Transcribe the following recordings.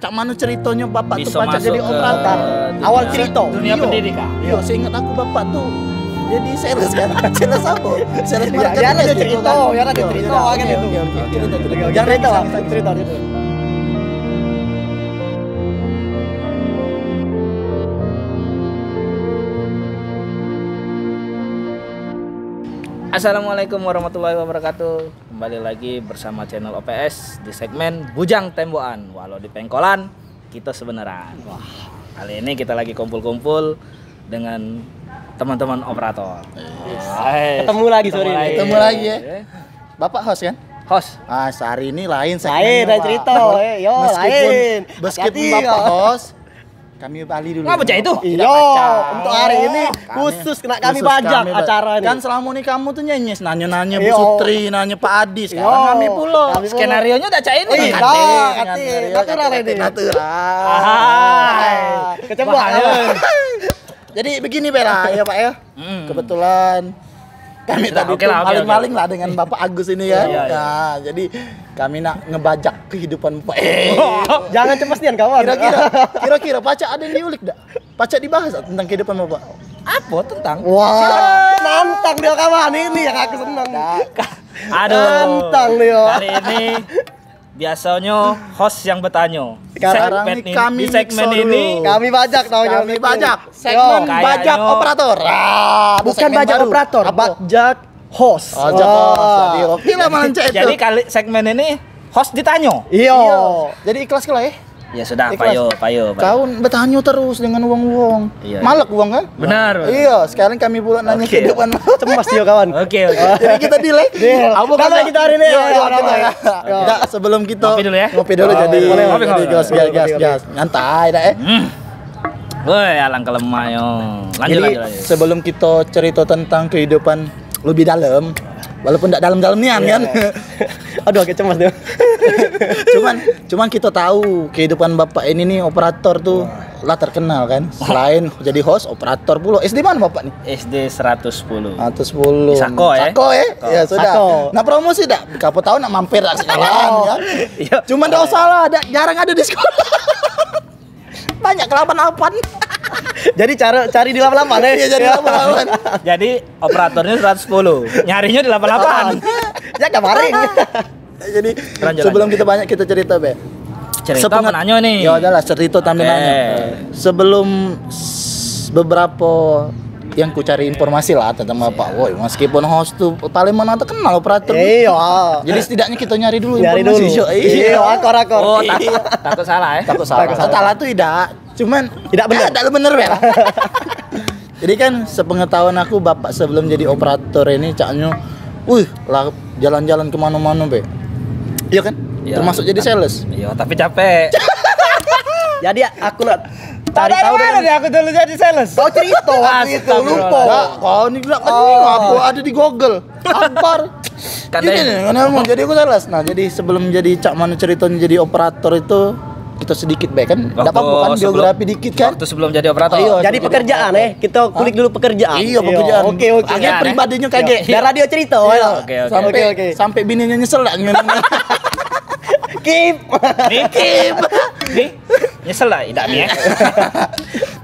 Cak mana ceritanya bapak Bisa tuh pacar masuk jadi ke operator. Awal cerita. dunia pendidikan. Iya, seingat aku bapak tuh jadi sales kan. Sales apa? Sales Ya, marketing. ya ada gitu cerita, kan. ya ada Iya, cerita, iya, kan oke, itu. oke. Cerita. Jangan cerita, cerita itu. Assalamualaikum warahmatullahi wabarakatuh. Kembali lagi bersama channel OPS di segmen Bujang Temboan. Walau di pengkolan, kita sebeneran. Kali ini kita lagi kumpul-kumpul dengan teman-teman operator. Ketemu lagi sore ini. Ketemu lagi ya. Bapak host kan? Host. Sehari ini lain Lain, Pak. cerita. Yo, Meskipun lain. Meskipun Hati-hati, bapak kok. host, kami balik dulu. Nggak baca itu? Iya, untuk hari ini khusus kena kami bajak acara ini. Kan selama ini kamu tuh nyanyi, nanya-nanya Bu Iya. Sutri, nanya Pak Adi, sekarang Iya. kami pula. Kami pula. Skenario nya udah cak ini. Iya, hati. Natural ini. Natural. Kecebak. Jadi begini Bella, ya Pak ya. Kebetulan kami Nah, tadi oke lah, oke, maling-maling lah dengan Bapak Agus ini kan. Iya, iya. Nah, jadi kami nak ngebajak kehidupan Pak. Jangan cepestian kawan. Kira-kira Pacak ada yang diulik dak? Pacak dibahas tentang kehidupan Bapak. Apa tentang? Wah, nantang dia kawan ini yang aku senang. Aduh. Nantang dia. Kali ini biasanya host yang bertanya. Sekarang Segmen ini kami di segmen mixo ini dulu. Kami bajak taunya. Kami bajak segmen Kayaknya- bajak operator. Ada Bukan segmen bajak baru. operator, Apa? bajak host. Bajak host. Jadi oke lah Malanca itu. Jadi kali segmen ini host ditanya. Iya. Jadi ikhlas lah ya. Ya sudah, Ikhlas. payo. Kau bertanya terus dengan uang-uang. Iya, Malak uang kan? Benar. Iya, sekarang kami pula nanya Oke. kehidupan. Cemas dia kawan. Oke. Jadi kita delay. Deal. Apa Udah kata kita hari ini. Yo, Yo, kita udah, ya. Enggak, sebelum kita Ngopi dulu ya. Ngopi dulu Oh, jadi. boleh, ngopi, Jadi ngopi. gas. Nyantai dah Woi, alangkah lemah yo. Jadi Lanjut. sebelum kita cerita tentang kehidupan lebih dalam, walaupun tidak dalam-dalam nian kan. Aduh, agak cemas dia. cuman kita tahu kehidupan Bapak ini nih operator tuh lah terkenal kan. Selain jadi host, operator pula. SD mana Bapak nih? SD 110. Atau 10. Sako ya? Sako ya? Ya sudah. Sako. Nah promosi dak? Kamu tahu nak mampir dak sekalian kan? Iya. Cuman enggak usah lah, jarang ada di sekolah. Banyak ke 88. Jadi cari di 88 ya. Iya jadi 88. Jadi operatornya 110. Nyarinya di 88. Ya kemarin. Jadi Lanjut, sebelum kita banyak kita cerita Be. Cerita menanya nih. Ya udahlah cerita tambah Oke. nanya. Sebelum beberapa yang ku cari informasi lah tentang Bapak. Woi, meskipun host tuh paling mana terkenal operator. Iya. Jadi setidaknya kita nyari dulu Nyari informasi. dulu. Iya. Iya, akor. Oh, takut salah ya. Takut salah. Salah tuh tidak. Cuman Tidak benar. Tidak benar ya. Jadi kan sepengetahuan aku Bapak sebelum jadi operator ini caknya, lah jalan-jalan kemana-mana Be. Iya kan? Iya. Termasuk jadi sales. Iya, tapi capek. Jadi aku nak cari Dari tahu mana dengan nih aku dulu jadi sales? kau cerita waktu itu lupa. Enggak, kau ini enggak kan ini apa ada di Google. Akbar. Kan Ini deh. nih, ngomong jadi aku sales. Nah, jadi sebelum jadi cak mana ceritanya jadi operator itu kita sedikit Be kan. Enggak apa-apa kan Waktu biografi dikit kan. Waktu sebelum jadi operator. Iya. Jadi pekerjaan kita kulik dulu pekerjaan. Iya, pekerjaan. Oke. Agak pribadinya kaget. Biar radio cerita. Iya. Oke. Sampai Oke. sampai bininya nyesel lah Keep. Nih, nyesel lah, tidak nih ya.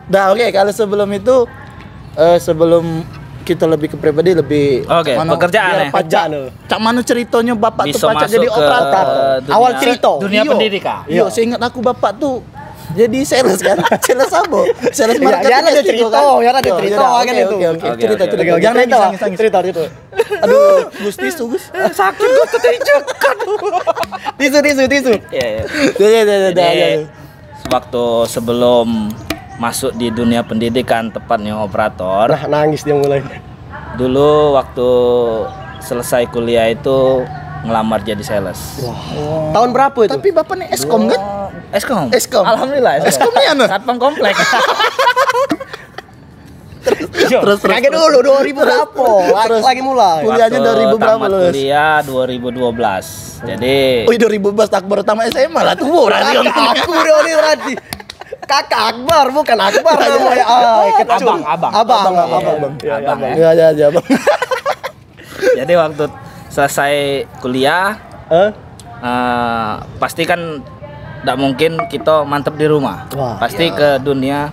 Nah, oke, kalau sebelum itu sebelum kita lebih ke pribadi lebih Oke, pekerjaan biar ya. Pacak, Pekerjaan lo. cak mana ceritanya Bapak Bisa tuh Pacak masuk jadi ke operator. dunia- Awal cerita. Dunia Iya. pendidikan. Iya, seingat aku Bapak tuh jadi sales kan? Sales apa? Sales Ya, marketing. ya ada gitu cerita, kan? ya ada Iya, cerita, iya, kan oke, itu. Oke, Oke, cerita. oke, Jangan Jangan cerita, nangis. cerita itu. Aduh, Gusti Gus. Sakit gua keterijukan. Tisu. Iya, iya. Ya. Jadi, waktu sebelum masuk di dunia pendidikan tepatnya operator, Nah, nangis dia mulai. dulu waktu selesai kuliah itu ngelamar jadi sales. Tahun berapa itu? Tapi Bapak nih Eskom kan? Eskom. Eskom. Alhamdulillah. Eskom nih anu. Satpam komplek. Terus Kaget dulu 2000 berapa? Lagi mulai. Kuliahnya 2000 berapa tamat lulus? kuliah 2012. Jadi Oh, 2012 Akbar pertama SMA lah tuh berarti. Aku udah nih berarti. Kakak Akbar bukan Akbar namanya. Kecul. Abang. Abang. Abang ya. Ya, Bang. Jadi waktu selesai kuliah Hah? pasti kan tidak mungkin kita mantep di rumah. Wah, Pasti ke dunia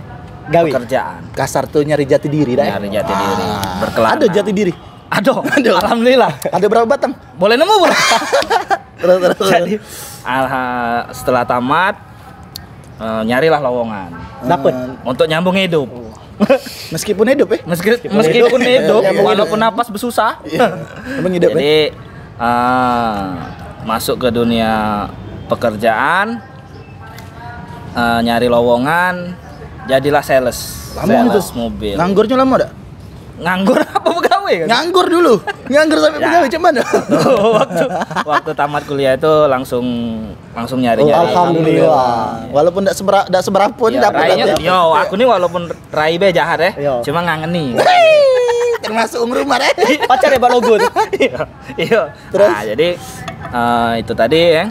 Gawe. pekerjaan. Kasar tuh nyari jati diri dah. Nyari jati diri, berkelana. Ada jati diri. Aduh, alhamdulillah. Ada berapa batang? Boleh nemu belum? Terus. Jadi setelah tamat nyarilah lowongan Dapet. untuk nyambung hidup. Meskipun hidup ya. Meskipun hidup, Nyambung walaupun napas bersusah. Emang hidup ya. Jadi masuk ke dunia pekerjaan, nyari lowongan, jadilah sales Lama itu. mobil. Nganggurnya lama dah? Nganggur apa pegawai kan? Nganggur dulu. Nganggur sampai Ya. pegawai cuman. waktu tamat kuliah itu langsung nyari. Alhamdulillah. Walaupun enggak seberapa pun Ya, dapat. rainya, ya. yo, aku nih walaupun rai be jahat ya, Yo. cuma ngangeni. Termasuk rumah deh. Pacar ya Pak Logo tuh. Iya. Terus? Nah, jadi itu tadi ya.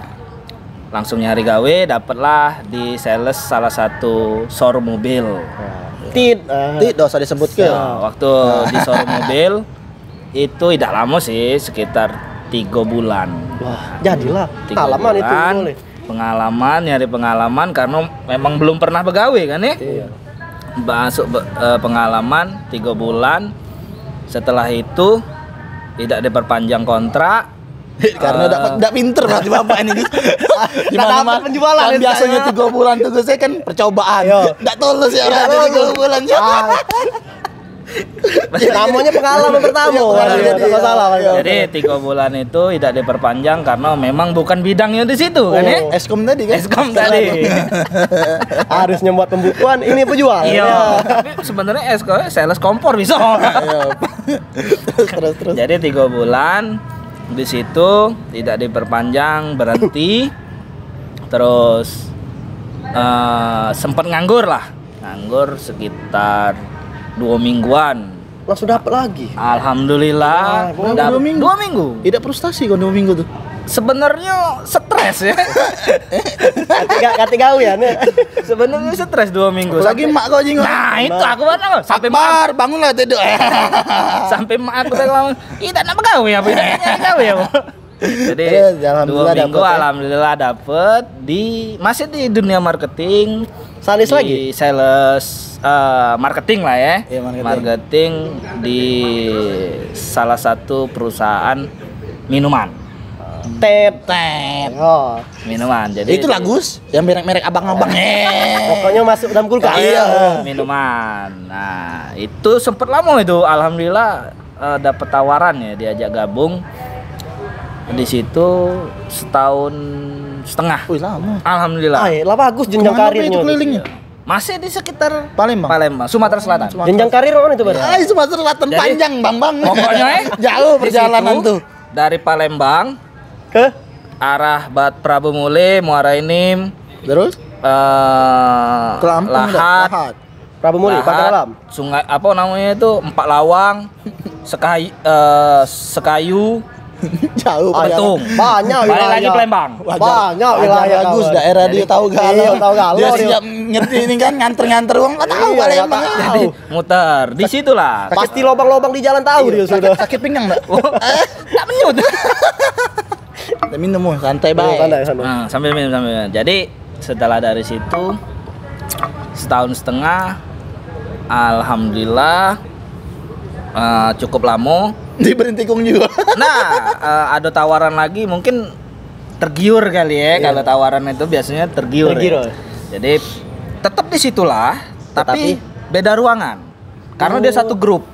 Langsung nyari gawe, dapatlah di sales salah satu showroom mobil. Tit. Tidak usah disebut ke. Nah, waktu di showroom mobil itu tidak lama sih, sekitar 3 bulan. Wah, jadilah. 3 Pengalaman itu bulan, boleh. nyari pengalaman karena memang belum pernah begawe kan ya. Iya. Masuk pengalaman 3 bulan. Setelah itu tidak diperpanjang kontrak. Karena enggak pinter berarti Bapak ini. Di Nggak mana dapat penjualan kan itu, biasanya saya. 3 bulan tuh saya kan percobaan. Yo. Enggak tulus ya orang Nggak 3 tulus. bulan. Namanya pengalaman pertama. Iya, pengalaman Iya, jadi. masalah. Pak. Jadi 3 bulan itu tidak diperpanjang karena memang bukan bidangnya di situ kan ya. Eskom tadi kan. Eskom tadi. Harusnya buat pembukuan, ini penjual. Iya. Tapi sebenarnya sales kompor bisa. Ayo. Terus. Jadi 3 bulan di situ tidak diperpanjang, berhenti. Terus sempat nganggur sekitar 2 mingguan. Langsung dapat lagi. Alhamdulillah. Wah, dap- 2 minggu. 2 minggu. Tidak frustasi kok 2 minggu tuh. Sebenarnya stres ya. Kati gawe ya. Sebenarnya stres 2 minggu. Lagi mak kau jingok. Nah, itu aku mana sampai mak Bar, bangunlah tidur. sampai mak aku bilang, "Ih, tak nak begawe apa ini? Gawe ya." Jadi Terus, 2 alhamdulillah minggu dapet, ya. alhamdulillah dapet masih di dunia marketing. Salis di lagi? Sales marketing lah ya. Iya, marketing. Marketing di salah satu perusahaan minuman. Tet. Oh. Minuman. Jadi Itu lagus yang merek-merek abang-abang. Pokoknya masuk dalam kulkas. Iya. Minuman. Nah, itu sempet lama itu. Alhamdulillah dapat tawaran ya diajak gabung. Di situ 1,5 tahun. Wih, lama. Alhamdulillah. Lah bagus jenjang Kemana, Pak, karirnya. itu kelilingnya? Masih di sekitar Palembang. Sumatera Selatan. Jenjang karir mana itu, Bang? Ay, Sumatera Selatan Jadi, panjang, Bang. Pokoknya jauh di perjalanan situ, tuh. Dari Palembang Ke arah Bat Prabu Mule, Muara Enim, Terus ke Lampung Lahat, Lahat. Prabu Muli, Lahat, Pakai Alam. Sungai apa namanya itu? Empat Lawang, Sekayu, Jauh Betung. Banyak Balik wilayah. lagi Palembang. Banyak wilayah, bagus kawan. daerah dia tahu galau. Iya, tahu galau Dia dia. siap ngerti ini kan nganter-nganter uang enggak tahu Iya, Palembang. nggak tahu. Jadi muter di situlah. Pasti lobang-lobang di jalan tahu dia sudah. Sakit pinggang enggak? Tak menyut. Kita minum santai baik. Santai. Nah, sambil minum. Jadi setelah dari situ 1,5 tahun, alhamdulillah cukup lama. Diberi tikung juga. Nah, ada tawaran lagi mungkin tergiur kali ya. Kalau tawaran itu biasanya tergiur. Tergiur. Ya. Jadi tetap di situlah, tapi beda ruangan. Karena dia satu grup.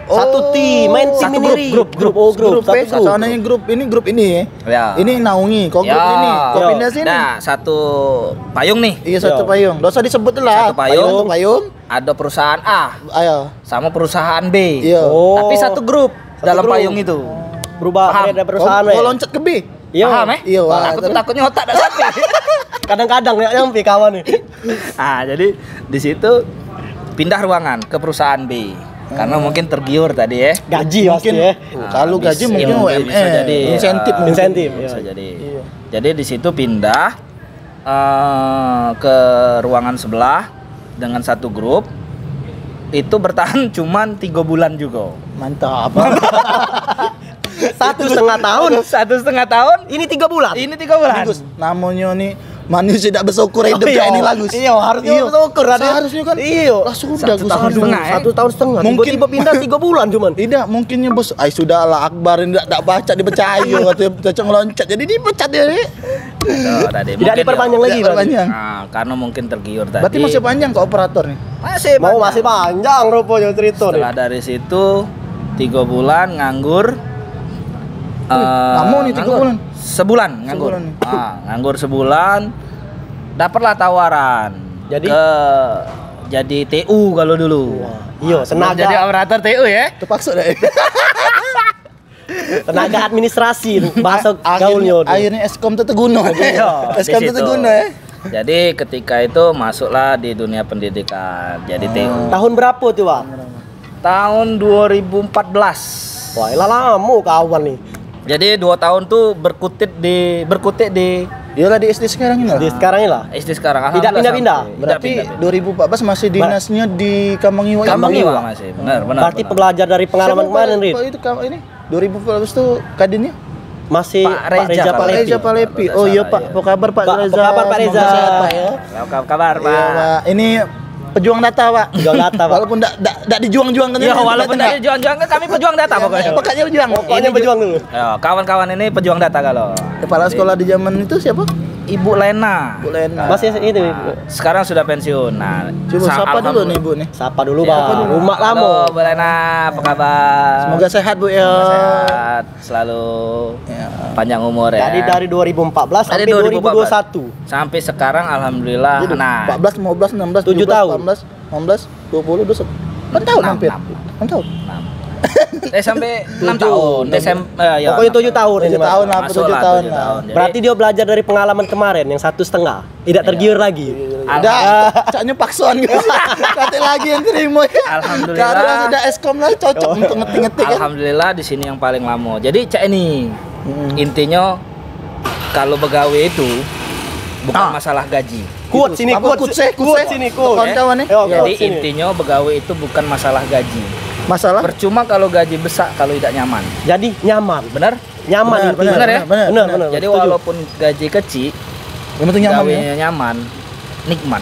Satu tim, main tim Satu sendiri. grup. Grup. Satu Satu grup. soalnya grup ini Ya. Ini naungi, kok grup ini, kok Ya. pindah sini. Nah, satu payung nih. Iya satu Ya. payung. Dosa disebut lah. Satu payung. Satu payung. Ada perusahaan A Ayo. sama perusahaan B. Iya. Oh. Tapi satu grup dalam grup. payung itu. Berubah Paham. beda perusahaan. Kau ya. loncat ke B. Iya. Paham ya? Iya, wah, Aku tuh terus? takutnya otak tak sampai. Kadang-kadang ya nyampe kawan nih. Ah, jadi di situ pindah ruangan ke perusahaan B. Karena mungkin tergiur tadi ya. Gaji pasti Mungkin ya. kalau gaji Bisa- mungkin iya, UMR. bisa jadi Insentif mungkin. Insentif. bisa Iya. jadi. Jadi di situ pindah ke ruangan sebelah dengan satu grup. Itu bertahan cuman 3 bulan juga. Mantap. 1,5 tahun. 1,5 tahun. Ini 3 bulan. Ini 3 bulan. Bagus. Namanya nih Manusia tidak bersyukur hidup kayak ini lagu. Iya, harusnya bersyukur ada. Seharusnya kan. Iya. Lah sudah Satu tahun setengah, ya? 1 tahun setengah. Mungkin- Tiba-tiba pindah 3 bulan cuman. Tidak, mungkinnya bos, ay sudahlah Akbar tidak baca dipercaya katanya cocok loncat. Jadi dipecat dia. Tuh, tadi. Tidak Mungkin diperpanjang ya, lagi berarti. perpanjang. Nah, karena mungkin tergiur tadi. Berarti masih panjang ke operator nih. Masih Mau panjang. masih panjang rupanya cerita nih. Setelah dari situ 3 bulan nganggur. lama nih 3 nganggur. bulan. Sebulan nganggur. Sebulan. Nganggur sebulan. Dapatlah tawaran. Jadi? Jadi TU kalau dulu. Iya, Sebelum jadi tenaga operator TU ya. Terpaksa deh. tenaga administrasi bahasa gaulnya. Akhirnya Eskom itu guna. Iya, Eskom di itu situ. guna ya. Jadi ketika itu masuklah di dunia pendidikan. Jadi TU. Tahun berapa tuh, Bang? Tahun 2014. Wah, elah lama kawan nih. Jadi 2 tahun tuh berkutik di Iyalah di SD sekarang ini lah. Di sekarang ini lah. SD sekarang. Tidak Alhamdulillah pindah-pindah? sampai- Berarti tidak pindah. 2014 masih dinasnya di Kamangiwa. Kamangiwa masih. Benar. Berarti benar. belajar dari pengalaman kemarin, Rid. Itu ini 2014 tuh kadinnya Masih Pak Reza Pak Palepi. Reza Palepi. Kalau Oh iya tidak Pak, salah, apa kabar Pak Pak, Reza? apa kabar, Pak Reza? Semoga sehat, Pak ya. Apa kabar, Iya, Pak? Pak. Ini pejuang data, Pak. Pejuang data, Pak. Walaupun enggak dijuang-juangkan. Ya walaupun dari juang-juang kan kami pejuang data pokoknya. Pokoknya pejuang. Pokoknya berjuang dulu. Ya, kawan-kawan ini pejuang data kalau. Kepala sekolah di zaman itu siapa? Ibu Lena. Bu Lena. Masih itu. Sekarang sudah pensiun. Nah, Coba sapa dulu nih, Bu nih. Sapa dulu, Ya, Bang. Rumah halo, lama. Bu Lena, apa kabar? Semoga sehat, Bu ya. sehat, selalu Ya. panjang umur ya. Jadi dari 2014 Dari sampai 2021. Sampai sekarang alhamdulillah. Jadi Nah, 14, 15, 16, 7 17, tahun. 18, 19, 20, 21. 6 tahun Enam, hampir. enam. 6 tahun. sampai 6 tahun. Desember ya. Pokoknya 7 tahun ini, 7 Mas. tahun lah, Masuk 7 lah, tahun 7 lah. tahun. Jadi, Berarti dia belajar dari pengalaman kemarin yang 1,5. Tidak tergiur lagi. Udah, caknya paksuan gitu. Kata lagi yang terima ya. Alhamdulillah. Karena sudah Eskom lah cocok untuk ngetik-ngetik kan. alhamdulillah di sini yang paling lama. Jadi cak ini intinya kalau pegawai itu bukan masalah gaji. Kuat sini, Apa, kuat kuat sini, kuat. Kawan-kawan nih. Yo, Jadi kuat sini. intinya pegawai itu bukan masalah gaji. Masalah Percuma kalau gaji besar kalau tidak nyaman. Jadi nyaman. Benar? Nyaman Benar, intinya. benar ya? Benar. Jadi Setuju. walaupun gaji kecil, yang penting nyaman ya. pegawainya nyaman, nikmat.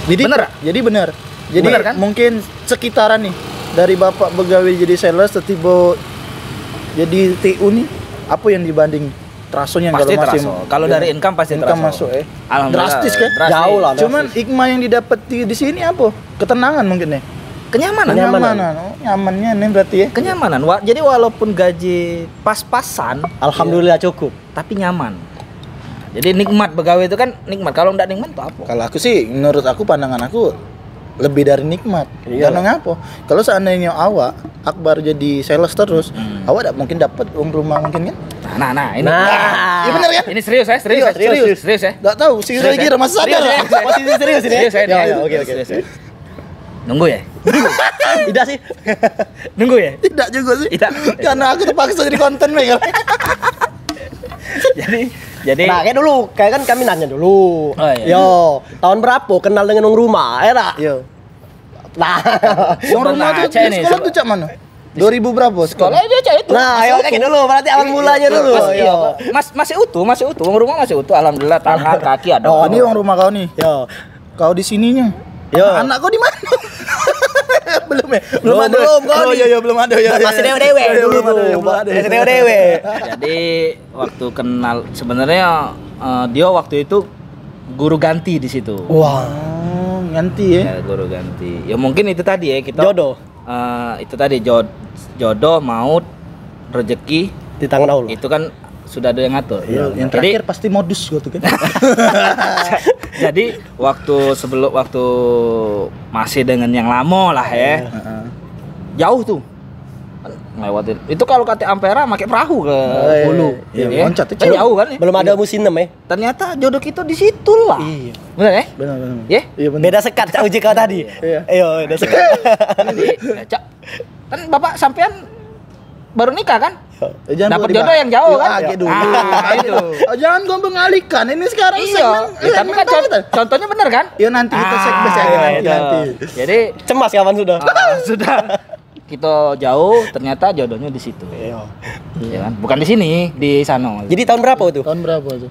Jadi Bener? Jadi benar. Jadi Bener kan? mungkin sekitaran nih dari bapak pegawai jadi sales tiba jadi TU nih apa yang dibanding trasonya Pasti kalau masih terasa. Kalau dari income pasti income terasa. masuk ya. Alhamdulillah. Drastis kan? Jauh lah. Cuman hikmah yang didapat di sini apa? Ketenangan mungkin ya. Kenyamanan. Kenyamanan. Oh, nyamannya nih berarti ya. Kenyamanan. Jadi walaupun gaji pas-pasan, Alhamdulillah cukup. tapi nyaman. Jadi nikmat pegawai itu kan nikmat. Kalau enggak nikmat itu apa? Kalau aku sih menurut aku pandangan aku lebih dari nikmat. Iya. Karena ngapa? Kalau seandainya awak Akbar jadi sales terus, awak tidak mungkin dapat uang rumah mungkin kan? Nah, ini. Nah. Iya benar kan? Ini serius ya, serius, Iya, serius. serius ya. Enggak tahu, sih Serius, kira masih sadar. Serius, lah. Posisi serius ini. Serius ya, Ya, ini. ya, oke. Serius ya. Nunggu ya? Tidak sih. Nunggu ya? Tidak juga sih. Tidak. Karena aku terpaksa jadi konten Mega. Jadi Nah, kayak dulu, kayak kan kami nanya dulu. Oh, iya. Yo, tahun berapa kenal dengan orang rumah? Ya tak? Iya. Nah, Yang rumah tuh Cek nih, sekolah coba. tuh cak mana? 2000 berapa sekolah sekolah? dia cak itu. nah, ayo kayak dulu, berarti awal mulanya dulu. Iya, Yo. masih utuh, masih utuh. Uang rumah masih utuh. Alhamdulillah tangan kaki ada. Oh, ini uang rumah kau nih. Yo. Kau di sininya. Yo. Anak kau di mana? belum ya? Belum, kau Oh nih. iya iya belum ada ya. Masih dewe-dewe Iya, dulu belum ada, tuh. ya, belum ada. Masih dewe-dewe. Jadi waktu kenal sebenarnya dia waktu itu guru ganti di situ. Wah, Oh, ganti ya. Ya, guru ganti. Ya mungkin itu tadi ya kita. jodoh Itu tadi jodoh, maut, rezeki di tangan Allah. itu kan sudah ada yang ngatur. Iya, yang Jadi terakhir pasti modus gua tuh kan. jadi waktu masih dengan yang lama lah ya. Heeh. Jauh tuh. Lewatin. Itu kalau kata Ampera pakai perahu ke iya, hulu. iya, Ya. loncat tuh, Kan jauh. jauh kan ya? Belum ada musim ya? Ternyata jodoh kita di situ lah. Iya. Benar ya? Benar benar. Ya? Iya benar. Beda sekat Cak Uji kau tadi. Iya. Ayo, beda sekat. Jadi, ya, Cak, kan Bapak sampean baru nikah kan? Dapat gua jodoh yang jauh Iya, kan? agak dulu. Ah, itu. Oh, jangan gua mengalihkan. Ini sekarang Iya, ya, tapi kan contohnya benar kan? Ya nanti kita segmen itu. nanti. Jadi Cemas kawan sudah. sudah kita jauh ternyata jodohnya di situ. Iya. Ya kan? Bukan di sini, di sana. Jadi tahun berapa tuh? Tahun berapa tuh?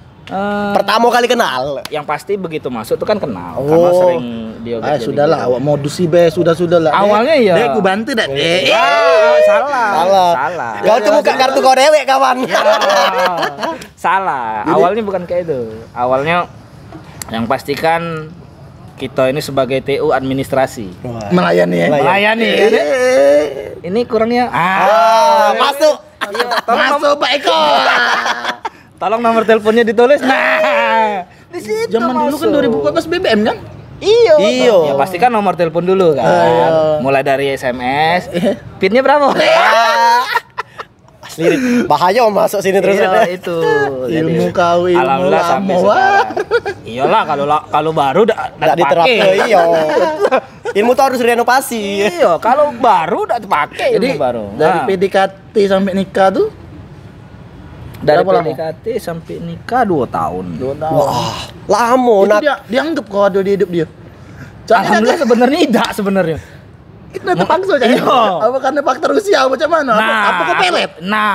Pertama kali kenal. Yang pasti begitu masuk tuh kan kenal karena Oh. sering dia Sudahlah, awak modus sih be, sudah lah. Awalnya iya. Dek, aku bantu dah. Salah. Kau tuh buka kartu kau dewek kawan. Ya, salah. Awalnya bukan kayak itu. Awalnya yang pastikan kita ini sebagai TU administrasi. Melayani ya. Melayani ya. Ini kurangnya Masuk. Masuk Pak Eko. Tolong nomor teleponnya ditulis. Nah, di situ Zaman dulu kan 2014 BBM kan? Iyo. Ya pasti kan nomor telepon dulu kan. Mulai dari SMS. PIN-nya berapa? Lirik. Bahaya om masuk sini terus. Iya, itu. Ilmu kau, ilmu Alhamdullah sampai lama, sekarang. Iyalah kalau baru Enggak diterapkan. Iya. Ilmu tuh harus renovasi. Iya, kalau baru udah dipakai Jadi ilmu baru. dari Nah, PDKT sampai nikah tuh dari berapa lama? PDKT sampai nikah 2 tahun. 2 tahun. Wah, lama Itu nak. dia dianggap kau ada di hidup dia. Alhamdulillah sebenarnya tidak sebenarnya. Kita terpaksa aja. Iya. Apa karena faktor usia macam mana? Apa kau pelet?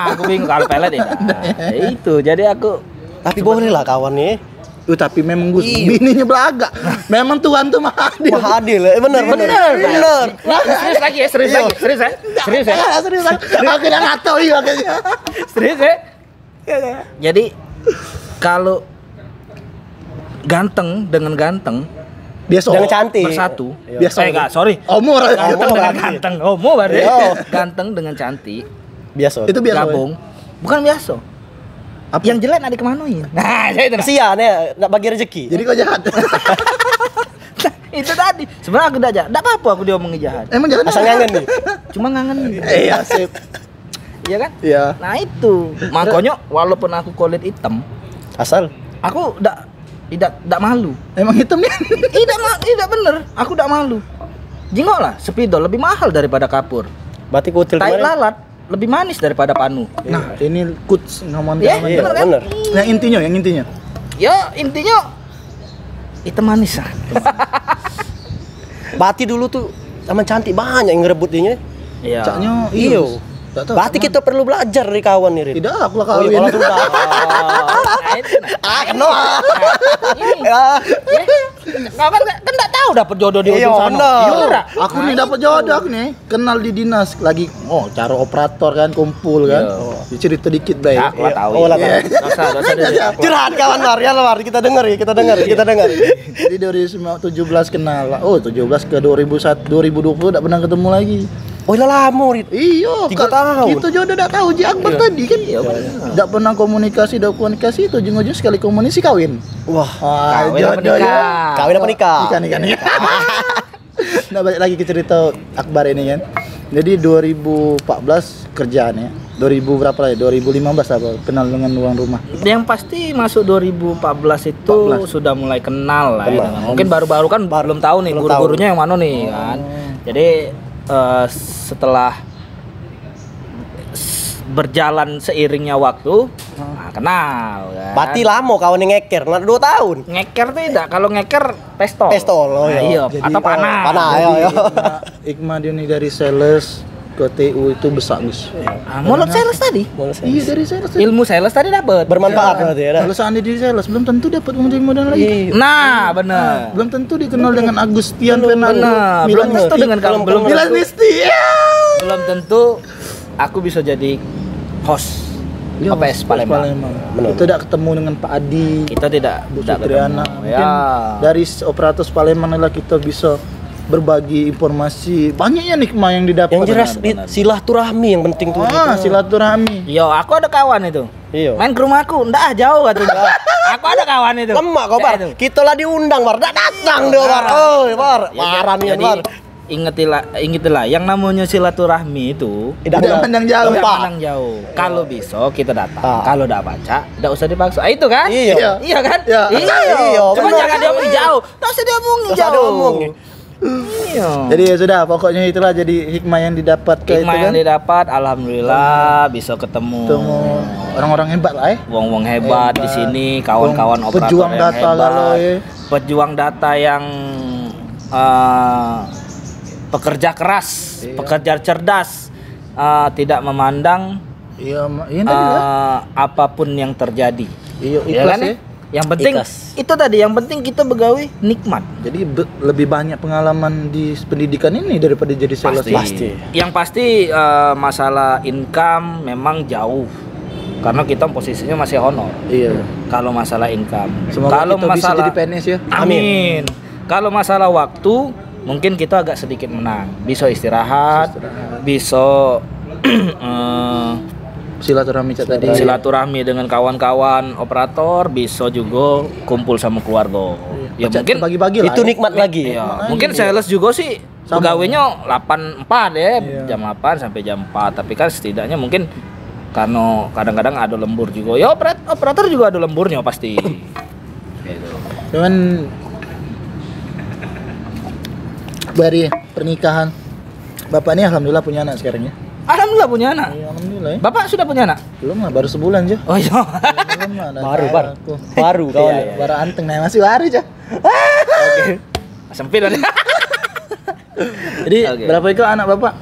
Aku bingung kalau pelet tidak. Ya itu, jadi aku Tapi boleh lah kawan nih. Tapi memang Gus Iya. bininya belaga. Memang Tuhan tuh maha adil. Wah adil. Bener. serius lagi ya, serius ya. Serius ya. Serius. Aku udah nggak tahu iya kayaknya. Serius ya. Jadi kalau ganteng dengan ganteng Dia Dengan cantik. bersatu. Biasa. Enggak, sorry. Umur. Ganteng dengan berarti. ganteng. Homo berarti. Iya. Ganteng dengan cantik Biasa. Itu biasa. gabung. Bukan biasa. Apa? Yang jelek nanti kemanain? Nah, itu nah. Kesian ya, nak bagi rezeki. Jadi kau jahat. Itu tadi. Sebenarnya aku enggak jahat. Enggak apa-apa aku diomongin jahat. Emang jahat. Asal ngangen nih. Cuma ngangen. Iya sip. Iya kan? Iya. Nah, itu. Makanya walaupun aku kulit hitam, Asal. aku tidak malu. Emang hitam nih. Tidak bener. Aku tidak malu. Jingok lah, spidol lebih mahal daripada kapur. Berarti kutil Tai kemarin. lalat lebih manis daripada panu. Nah, ini kuts ngomong Ya, Iya, bener kan? bener. Yang intinya. Ya, intinya hitam manis lah. Bati dulu tuh sama cantik banyak yang ngerebut dia. Iya. Caknya Iyo. Tak tahu. Berarti kita perlu belajar dari kawan nih, Rin. Tidak, aku lah Oh, kawin. iya, kalau sudah. Nah, itu nah. Kena. Ini. Ya. Kau kan enggak tahu dapat jodoh di Iya, ujung sana. bener. Iya, enggak? Aku nih dapat jodoh aku nih, kenal di dinas lagi. Cara operator kan kumpul kan. Iya. Cerita dikit baik. Aku lah tahu. Oh, lah Iya. tahu. Dosa dia. Curhat kawan Mar, ya Mar, kita dengar ya, kita dengar. Jadi dari 17 kenal lah. Oh, 17 ke 2001, 2020 enggak pernah ketemu lagi. Oh, lah lama, Rin. Iya, 3 tahun. Kita jodoh enggak tahu Ji Akbar tadi kan. Iya, enggak pernah komunikasi itu ujung-ujung sekali komunikasi kawin. Wah, Kawin apa nikah? kawin apa nikah? Nikah. Nah, balik lagi ke cerita Akbar ini kan. Jadi 2014 kerjaannya. 2000 berapa lagi? 2015 apa? Kenal dengan tuan rumah. Yang pasti masuk 2014 itu 14. sudah mulai kenal lah ya. Kenal. Mungkin baru-baru kan belum tahu nih Belum guru-gurunya yang mana nih kan. Jadi setelah berjalan seiringnya waktu kenal kan. Berarti lama kawan yang ngeker, nah 2 tahun. Ngeker tidak, kalau ngeker pestol. Pestol, oh Nah, iya. iya, Jadi, atau panah. panah. Jadi, ayo. Iqmah dia nih dari sales ke TU itu besar Gus. Mulut sales tadi. Iya dari sales. Ilmu sales tadi dapat. Bermanfaat berarti ya. Kalau seandainya di sales belum tentu dapat modal lagi. Iya. Nah, benar. Belum tentu dikenal dengan Agustian Fernando. Benar. Belum tentu dengan kamu belum Milan tentu, Misti. belum tentu aku bisa jadi host OPS Palembang. Benar. Itu udah ketemu dengan Pak Adi, Kita tidak Bu tidak Sutriana. ketemu. Mungkin dari operator Palembang lah kita bisa berbagi informasi. Banyaknya nikmah yang didapat. Yang jelas benar. silaturahmi yang penting tuh. Silaturahmi. Yo, aku ada kawan itu. Iya. Main ke rumahku, ndak jauh atuh. Aku ada kawan itu. Lemak kau, Bar. Kayak itu. Kita lah diundang, Bar. Dak datang dia, Bar. Oh, Bar. Marah nih, Jadi Bar. ingetilah yang namanya silaturahmi itu Tidak pandang jauh. tidak Pak. pandang jauh. Kalau bisa kita datang. Ah. Kalau udah baca, enggak usah dipaksa. Itu kan? Iya. Iya kan? Iya. Iya, Cuma benar. jangan diomongin jauh. Enggak usah diomongin Nggak usah jauh. diomongin. Iya. Jadi ya sudah, pokoknya itulah jadi hikmah yang didapat ke itu Hikmah kan. yang didapat, alhamdulillah bisa ketemu Ketemu orang-orang hebat lah wong-wong hebat di sini, kawan-kawan operator pejuang yang data hebat, kalau ya. pejuang data yang pekerja keras, pekerja cerdas, tidak memandang Iya, ini tadi lah. apapun yang terjadi. Iya, Iya ikhlas kan, ya. ya? Yang penting Ikhlas. itu tadi, yang penting kita begawe nikmat. Jadi lebih banyak pengalaman di pendidikan ini daripada jadi sales. Pasti. Yang pasti masalah income memang jauh. Karena kita posisinya masih honor. Iya. Kalau masalah income. Semoga kalau kita bisa masalah jadi PNS ya. Amin. Kalau masalah waktu mungkin kita agak sedikit menang. Bisa istirahat, bisa Silaturahmi cak tadi. silaturahmi dengan kawan-kawan operator, bisa juga kumpul sama keluarga. Ya Cak, mungkin bagi-bagi lah. Itu ya. nikmat lagi. iya, mungkin sales juga sih Sama. pegawainya 8-4 ya, Iya. jam 8 sampai jam 4. Tapi kan setidaknya mungkin karena kadang-kadang ada lembur juga. Ya operator juga ada lemburnya pasti. Gitu. Cuman dari pernikahan Bapak ini alhamdulillah punya anak sekarang ya. Alhamdulillah punya anak. Iya, alhamdulillah ya. Bapak sudah punya anak? Belum lah, baru sebulan aja. Oh iya. Belum lah, dan Baru, kayak Bar. aku. Baru kawan. Iya, baru anteng nah masih baru aja. Sempit kan? Jadi Oke. berapa itu anak Bapak?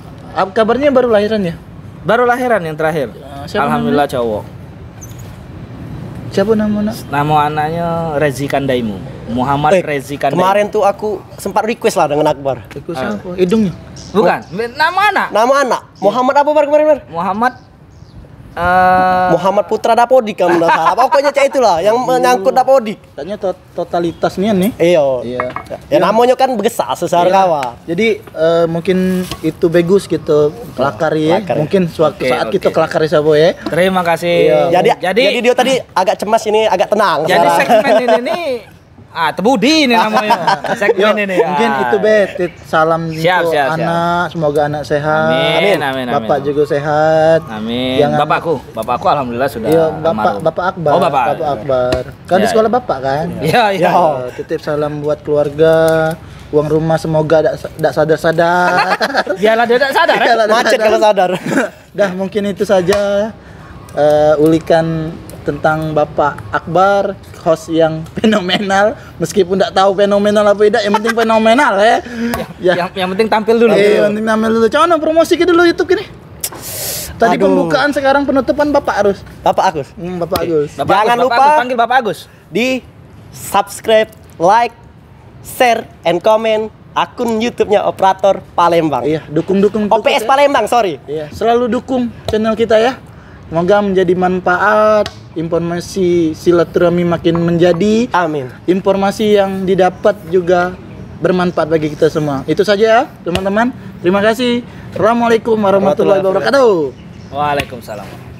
Kabarnya baru lahiran ya? Baru lahiran yang terakhir. Siapa Alhamdulillah cowok. Siapa nama anak? Nama anaknya Rezi Kandaimu. Muhammad Rezi Kandaimu. Kemarin tuh aku sempat request lah dengan Akbar. Itu siapa? Hidungnya? Bukan, nama anak. Nama anak Muhammad apa Bar kemarin Bar? Muhammad Muhammad Putra Dapodik kamu nggak salah. Pokoknya cak itulah yang menyangkut Dapodik. Katanya totalitasnya nih. Iya. Iya. Ya namanya kan besar sesar Iya. kawa. Jadi mungkin itu bagus gitu kelakari ya. Kelakari. Mungkin suatu Oke, saat oke. kita kelakari sabo ya. Terima kasih. Iya. Jadi dia tadi agak cemas ini agak tenang. jadi sekarang. segmen ini nih Tebudi ini namanya. Segmen Yo, ini. mungkin itu salam Siap, untuk siap, siap. anak, semoga anak sehat. Amin. Bapak juga sehat. Amin. Jangan- Bapakku alhamdulillah sudah Iya, almarhum. Bapak Akbar. Oh, Bapak. Akbar. Kan di Ya, sekolah Bapak kan? Iya, iya. Titip salam buat keluarga. Uang rumah semoga tidak sadar-sadar. Biarlah dia tak sadar. Biarlah dia Macet sadar. kalau sadar. Dah mungkin itu saja ulikan tentang Bapak Akbar, host yang fenomenal. Meskipun tidak tahu fenomenal apa tidak, yang penting fenomenal ya. Yang penting tampil dulu. Yang penting tampil dulu. Coba promosi ke dulu YouTube ini. Tadi Aduh. pembukaan, sekarang penutupan Bapak Agus. Bapak Agus. Bapak Agus. Bapak Jangan Agus, lupa. Bapak Agus, panggil Bapak Agus. Di subscribe, like, share, and comment akun YouTube-nya Operator Palembang. Iya, dukung-dukung OPS terus ya. Palembang, sorry. Iya, selalu dukung channel kita ya. Semoga menjadi manfaat, informasi silaturahmi makin menjadi, Amin. informasi yang didapat juga bermanfaat bagi kita semua. Itu saja ya, teman-teman. Terima kasih. Assalamualaikum warahmatullahi wabarakatuh. Waalaikumsalam.